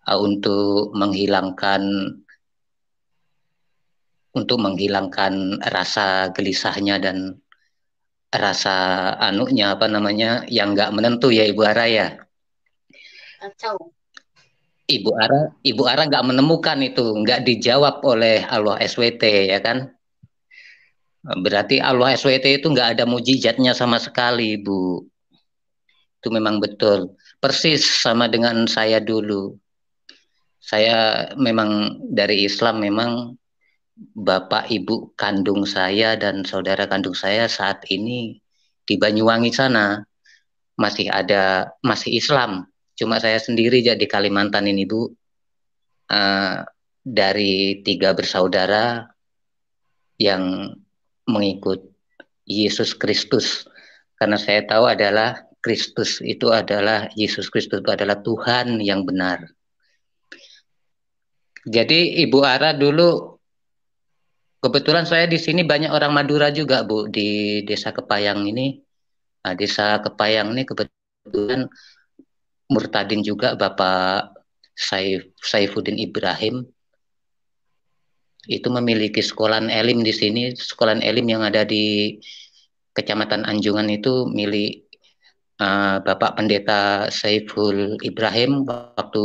Speaker 8: untuk menghilangkan rasa gelisahnya dan rasa yang nggak menentu ya Ibu Ara ya.
Speaker 3: Kacau.
Speaker 8: Ibu Ara nggak menemukan itu, nggak dijawab oleh Allah SWT ya kan. Berarti Allah SWT itu nggak ada mujizatnya sama sekali, Bu. Itu memang betul. Persis sama dengan saya dulu. Saya memang dari Islam, memang bapak ibu kandung saya dan saudara kandung saya saat ini di Banyuwangi sana masih Islam. Cuma saya sendiri di Kalimantan ini, Bu. Dari 3 bersaudara yang mengikut Yesus Kristus. Karena saya tahu adalah Kristus itu adalah, Yesus Kristus itu adalah Tuhan yang benar. Jadi Ibu Ara dulu, kebetulan saya di sini banyak orang Madura juga, Bu, di Desa Kepayang ini. Nah, Desa Kepayang ini kebetulan murtadin juga Bapak Saifuddin Ibrahim. Itu memiliki sekolah elim di sini. Sekolah elim yang ada di Kecamatan Anjungan itu milik Bapak Pendeta Saiful Ibrahim. Waktu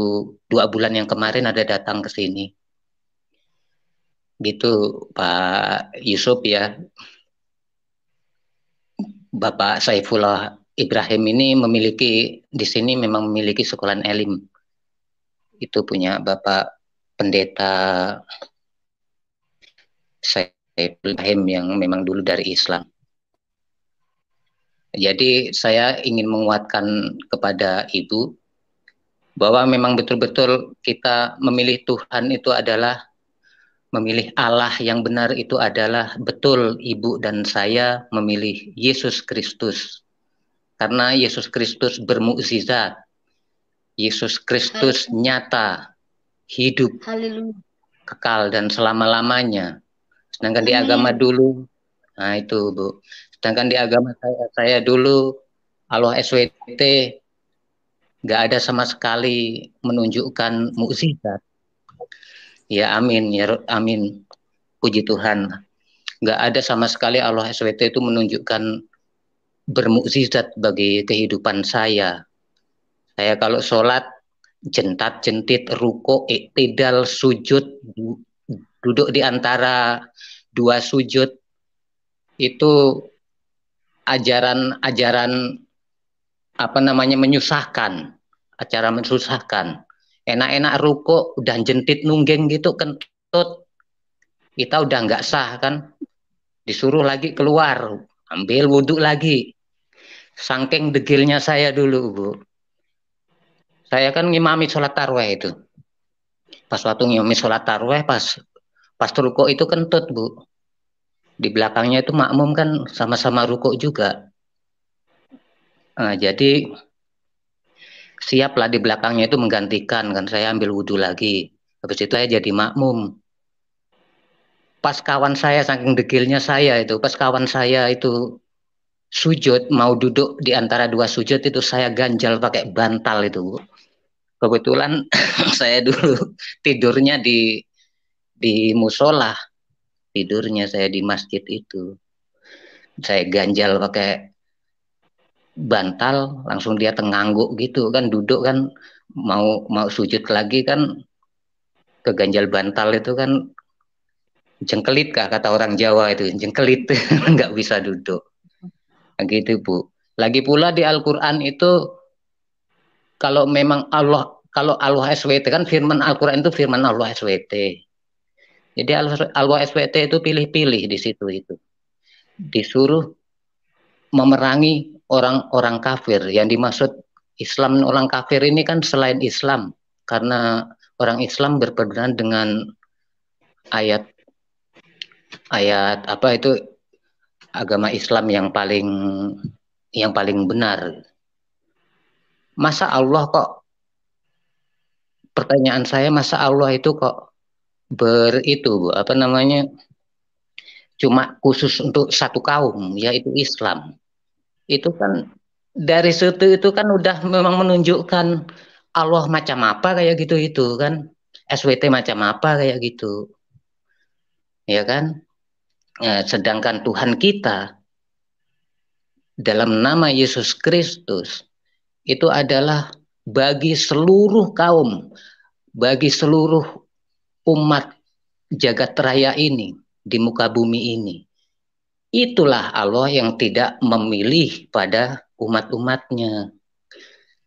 Speaker 8: 2 bulan yang kemarin ada datang ke sini. Gitu Pak Yusuf ya. Bapak Saifullah Ibrahim ini di sini memang memiliki sekolah elim. Itu punya Bapak Pendeta Saiful Ibrahim yang memang dulu dari Islam. Jadi saya ingin menguatkan kepada Ibu bahwa memang betul-betul kita memilih Tuhan itu adalah memilih Allah yang benar, itu adalah betul. Ibu dan saya memilih Yesus Kristus. Karena Yesus Kristus bermukjizat. Yesus Kristus nyata, hidup, kekal dan selama-lamanya. Sedangkan di agama dulu, nah itu Bu. Sedangkan di agama saya dulu, Allah SWT nggak ada sama sekali menunjukkan mukjizat. Ya amin, ya amin. Puji Tuhan. Nggak ada sama sekali Allah SWT itu menunjukkan bermukjizat bagi kehidupan saya. Saya kalau sholat, jentat-jentit, ruko, iktidal, sujud, duduk di antara 2 sujud, itu ajaran menyusahkan, acara mensusahkan. Enak-enak ruko udah jentit nunggeng gitu, kentut, kita udah nggak sah kan, disuruh lagi keluar, ambil wudhu lagi. Saking degilnya saya dulu, Bu. Saya kan ngimami sholat tarawih itu. Pas waktu ngimami sholat tarawih, pas ruko itu kentut, Bu. Di belakangnya itu makmum kan sama-sama ruko juga. Nah, jadi siaplah di belakangnya itu menggantikan kan, saya ambil wudhu lagi. Habis itu saya jadi makmum. Pas kawan saya, saking degilnya saya itu, pas kawan saya itu sujud, mau duduk di antara 2 sujud itu, saya ganjal pakai bantal itu, Bu. Kebetulan saya dulu tidurnya di musola, tidurnya saya di masjid itu. Saya ganjal pakai bantal, langsung dia tengangguk gitu kan, duduk kan, mau sujud lagi kan, keganjal bantal itu kan, jengkelit kah kata orang Jawa itu, jengkelit, nggak bisa duduk. Gitu, Bu. Lagi pula di Al-Quran itu, kalau Allah SWT kan firman Al-Quran itu firman Allah SWT. Jadi Allah SWT itu pilih-pilih di situ itu. Disuruh memerangi orang-orang kafir. Yang dimaksud Islam orang kafir ini kan selain Islam, karena orang Islam berpedoman dengan ayat apa itu, agama Islam yang paling benar. Masa Allah kok, pertanyaan saya, masa Allah itu kok cuma khusus untuk satu kaum, yaitu Islam. Itu kan dari situ itu kan udah memang menunjukkan Allah macam apa kayak gitu itu kan, SWT macam apa kayak gitu, ya kan. Sedangkan Tuhan kita dalam nama Yesus Kristus itu adalah bagi seluruh kaum, bagi seluruh umat jagat raya ini di muka bumi ini. Itulah Allah yang tidak memilih pada umat-umatnya.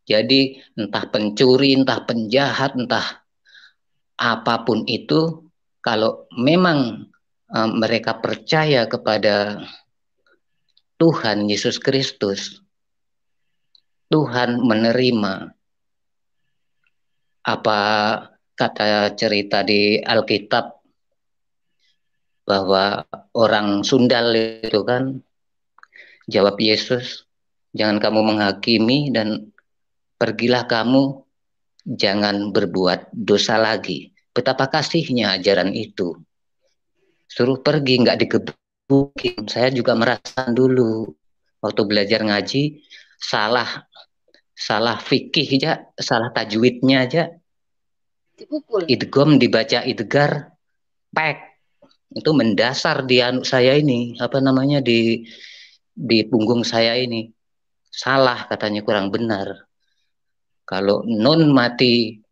Speaker 8: Jadi entah pencuri, entah penjahat, entah apapun itu, kalau memang mereka percaya kepada Tuhan Yesus Kristus, Tuhan menerima apa kata cerita di Alkitab bahwa orang sundal itu kan, jawab Yesus, jangan kamu menghakimi dan pergilah kamu, jangan berbuat dosa lagi. Betapa kasihnya ajaran itu. Suruh pergi, nggak digebukin. Saya juga merasakan dulu waktu belajar ngaji, salah fikih aja, salah tajwidnya aja,
Speaker 3: dipukul.
Speaker 8: Idgham dibaca idgar, pek. Itu mendasar di anu saya ini, apa namanya, di punggung saya ini. Salah katanya, kurang benar. Kalau nun mati,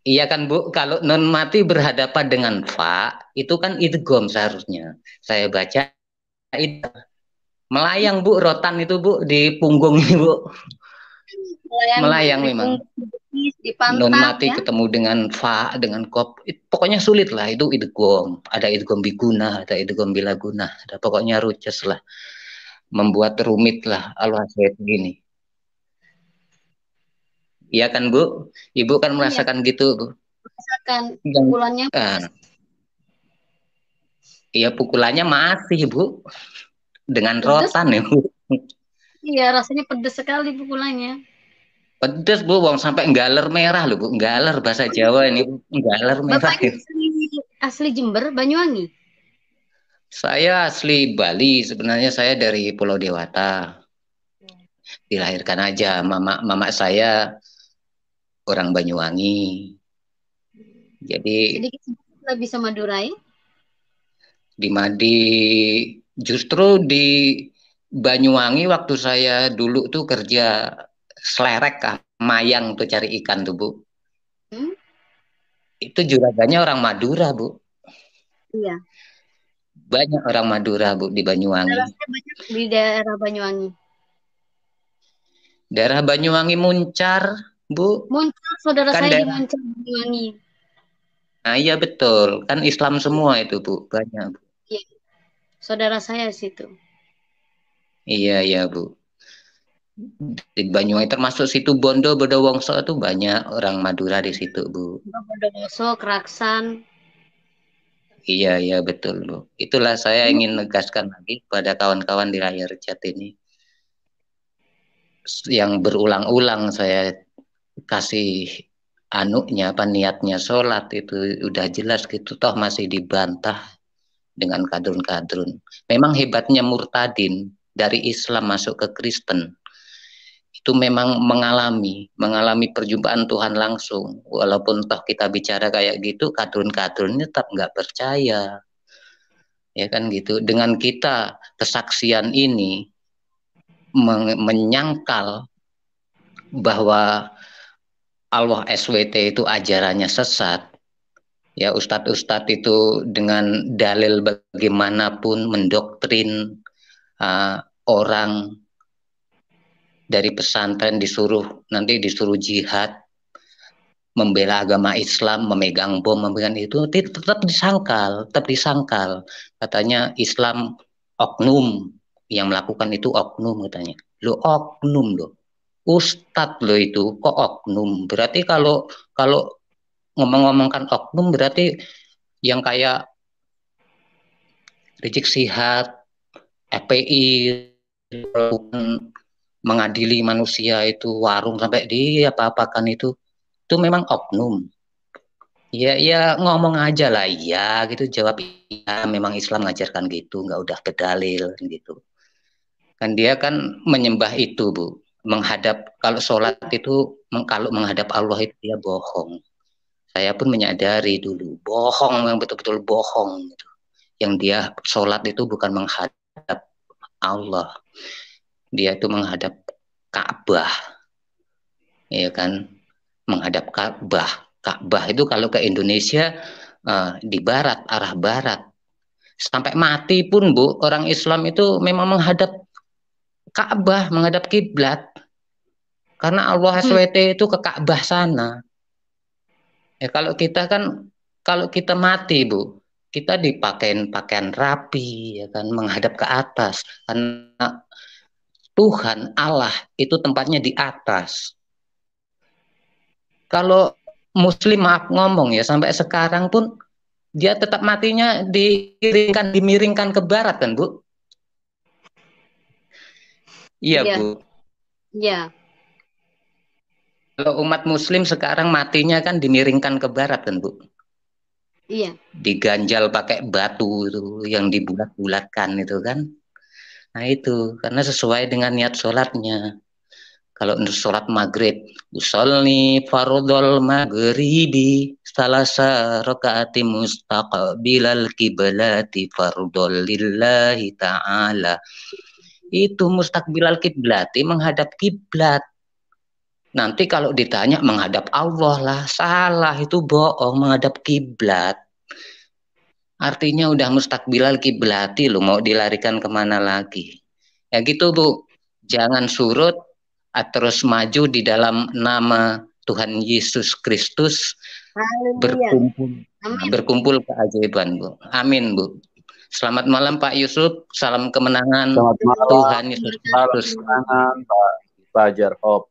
Speaker 8: iya kan Bu, kalau nun mati berhadapan dengan fa, itu kan idgham seharusnya. Saya baca itu melayang Bu, rotan itu Bu di punggung ini Bu. Melayang memang. Nun mati ya? Ketemu dengan fa, dengan kop, pokoknya sulit lah itu idgham. Ada idgham biguna, ada idgham bilaguna, ada pokoknya ruces lah. Membuat rumit lah al-wasait gini. Iya kan Bu? Ibu kan merasakan gitu Bu?
Speaker 3: Merasakan pukulannya.
Speaker 8: Iya pukulannya masih Bu, dengan pedes. Rotan ya Bu.
Speaker 3: Iya rasanya pedes sekali pukulannya.
Speaker 8: Pedes Bu, wong sampai nggaler merah loh Bu, nggaler bahasa Jawa ini, nggaler merah.
Speaker 3: Bapak asli Jember, Banyuwangi?
Speaker 8: Saya asli Bali, sebenarnya saya dari Pulau Dewata. Dilahirkan aja, mama saya orang Banyuwangi. Jadi
Speaker 3: lebih sama Madurai?
Speaker 8: Justru di Banyuwangi waktu saya dulu tuh kerja selerek mayang tuh cari ikan tuh Bu. Itu juragannya orang Madura Bu.
Speaker 3: Iya.
Speaker 8: Banyak orang Madura Bu di Banyuwangi.
Speaker 3: Banyak di daerah Banyuwangi.
Speaker 8: Daerah Banyuwangi Muncar Bu.
Speaker 3: Muncar, saudara kan saya di Muncar Banyuwangi.
Speaker 8: Nah iya betul, kan Islam semua itu Bu, banyak Bu.
Speaker 3: Iya. Saudara saya situ.
Speaker 8: Iya Bu. Di Banyuwangi termasuk situ Bondo, Bodowongso itu banyak orang Madura di situ Bu.
Speaker 3: Bodowongso, Keraksan.
Speaker 8: Iya betul Bu. Itulah saya ingin menegaskan lagi pada kawan-kawan di layar chat ini. Yang berulang-ulang saya kasih niatnya sholat itu udah jelas gitu, toh masih dibantah dengan kadrun-kadrun. Memang hebatnya murtadin dari Islam masuk ke Kristen itu memang mengalami perjumpaan Tuhan langsung, walaupun toh kita bicara kayak gitu, kadrun-kadrunnya tetap nggak percaya, ya kan gitu. Dengan kita kesaksian ini menyangkal bahwa Allah SWT itu ajarannya sesat, ya ustadz-ustadz itu dengan dalil bagaimanapun mendoktrin orang dari pesantren nanti disuruh jihad, membela agama Islam, memegang bom, memegang itu tetap disangkal. Katanya Islam oknum, yang melakukan itu oknum katanya. Lo oknum loh. Ustadz lo itu kok oknum? Berarti kalau ngomong-ngomongkan oknum berarti yang kayak Rizik Syihab, FPI, mengadili manusia itu warung sampai di apa-apakan itu memang oknum. Ya ngomong aja lah, iya gitu, jawab iya, memang Islam ngajarkan gitu, nggak udah berdalil gitu. Kan dia kan menyembah itu, Bu. Menghadap, kalau sholat itu, kalau menghadap Allah itu dia bohong. Saya pun menyadari dulu, bohong, yang betul-betul bohong gitu. Yang dia sholat itu bukan menghadap Allah, dia itu menghadap Ka'bah, ya kan, menghadap Ka'bah. Ka'bah itu kalau ke Indonesia di barat, arah barat. Sampai mati pun, Bu, orang Islam itu memang menghadap Ka'bah, menghadap kiblat. Karena Allah SWT itu ke Ka'bah sana. Ya kalau kita kan, kalau kita mati, Bu, kita dipakein pakaian rapi, ya kan, menghadap ke atas. Karena Tuhan Allah itu tempatnya di atas. Kalau Muslim, maaf ngomong ya, sampai sekarang pun dia tetap matinya dimiringkan ke barat kan, Bu? Iya, Bu.
Speaker 3: Iya.
Speaker 8: Kalau umat Muslim sekarang matinya kan dimiringkan ke barat kan, Bu?
Speaker 3: Iya.
Speaker 8: Diganjal pakai batu itu yang dibulat-bulatkan itu kan. Nah itu karena sesuai dengan niat sholatnya. Kalau untuk sholat maghrib, usolli fardhol maghribi salasa rakaati mustaqbilal kiblati fardhol lillahi ta'ala. Itu mustaqbilal kiblati, menghadap kiblat. Nanti kalau ditanya menghadap Allah lah, salah, itu bohong, menghadap kiblat. Artinya udah mustaqbilal kiblati, lo mau dilarikan kemana lagi? Ya gitu, Bu. Jangan surut, terus maju di dalam nama Tuhan Yesus Kristus. Berkumpul keajaiban, Bu. Amin, Bu. Selamat malam Pak Yusuf, salam kemenangan.
Speaker 1: Selamat malam.
Speaker 8: Tuhan Yesus Kristus.
Speaker 1: Salam kemenangan Pak Fajar Hope.